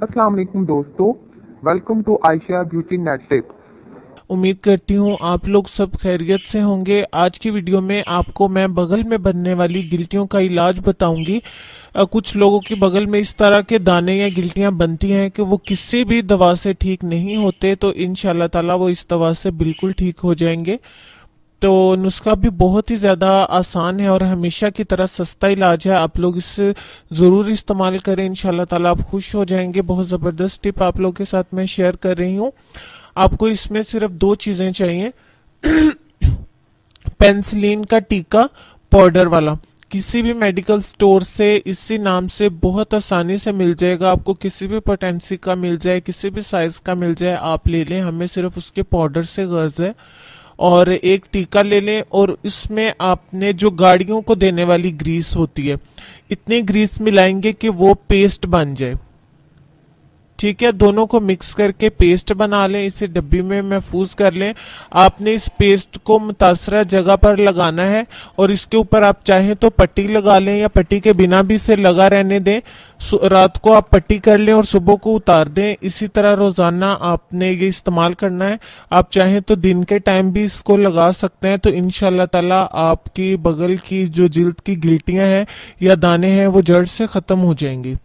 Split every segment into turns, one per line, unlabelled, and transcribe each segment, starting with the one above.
अस्सलाम वालेकुम दोस्तों, welcome to Ayesha beauty net tip.
उम्मीद करती हूँ आप लोग सब खैरियत से होंगे। आज की वीडियो में आपको मैं बगल में बनने वाली गिल्टियों का इलाज बताऊंगी। कुछ लोगों की बगल में इस तरह के दाने या गिल्टियां बनती हैं कि वो किसी भी दवा से ठीक नहीं होते, तो इंशाल्लाह ताला वो इस दवा से बिल्कुल ठीक हो जाएंगे। तो नुस्खा भी बहुत ही ज़्यादा आसान है और हमेशा की तरह सस्ता इलाज है। आप लोग इससे ज़रूर इस्तेमाल करें, इंशाल्लाह ताला आप खुश हो जाएंगे। बहुत ज़बरदस्त टिप आप लोगों के साथ मैं शेयर कर रही हूँ। आपको इसमें सिर्फ दो चीज़ें चाहिए। पेंसिलिन का टीका पाउडर वाला, किसी भी मेडिकल स्टोर से इसी नाम से बहुत आसानी से मिल जाएगा। आपको किसी भी पोटेंसी का मिल जाए, किसी भी साइज का मिल जाए, आप ले लें। हमें सिर्फ उसके पाउडर से गर्ज है। और एक टीका ले लें और इसमें आपने जो गाड़ियों को देने वाली ग्रीस होती है, इतनी ग्रीस मिलाएंगे कि वो पेस्ट बन जाए। ठीक है, दोनों को मिक्स करके पेस्ट बना लें, इसे डब्बी में महफूज कर लें। आपने इस पेस्ट को मुतासरा जगह पर लगाना है और इसके ऊपर आप चाहें तो पट्टी लगा लें या पट्टी के बिना भी इसे लगा रहने दें। रात को आप पट्टी कर लें और सुबह को उतार दें। इसी तरह रोजाना आपने ये इस्तेमाल करना है। आप चाहें तो दिन के टाइम भी इसको लगा सकते हैं, तो इंशाल्लाह ताला आपकी बगल की जो जिल्द की गिल्टियां हैं या दाने हैं वो जड़ से खत्म हो जाएंगी।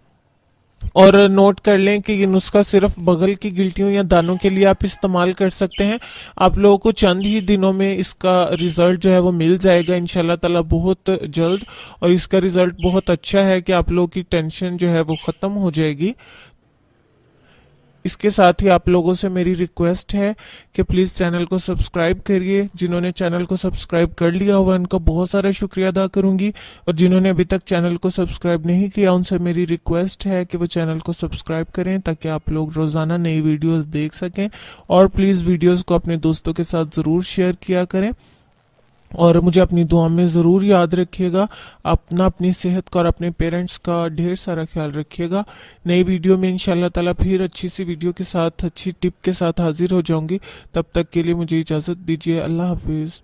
और नोट कर लें कि ये नुस्खा सिर्फ बगल की गिल्टियों या दानों के लिए आप इस्तेमाल कर सकते हैं। आप लोगों को चंद ही दिनों में इसका रिजल्ट जो है वो मिल जाएगा इंशाल्लाह ताला बहुत जल्द। और इसका रिजल्ट बहुत अच्छा है कि आप लोगों की टेंशन जो है वो खत्म हो जाएगी। इसके साथ ही आप लोगों से मेरी रिक्वेस्ट है कि प्लीज़ चैनल को सब्सक्राइब करिए। जिन्होंने चैनल को सब्सक्राइब कर लिया हुआ उनका बहुत सारा शुक्रिया अदा करूंगी, और जिन्होंने अभी तक चैनल को सब्सक्राइब नहीं किया उनसे मेरी रिक्वेस्ट है कि वो चैनल को सब्सक्राइब करें ताकि आप लोग रोज़ाना नई वीडियोस देख सकें। और प्लीज़ वीडियोस को अपने दोस्तों के साथ ज़रूर शेयर किया करें और मुझे अपनी दुआ में ज़रूर याद रखिएगा। अपना, अपनी सेहत का और अपने पेरेंट्स का ढेर सारा ख्याल रखिएगा। नई वीडियो में इंशाल्लाह ताला फिर अच्छी सी वीडियो के साथ, अच्छी टिप के साथ हाजिर हो जाऊंगी। तब तक के लिए मुझे इजाज़त दीजिए। अल्लाह हाफिज़।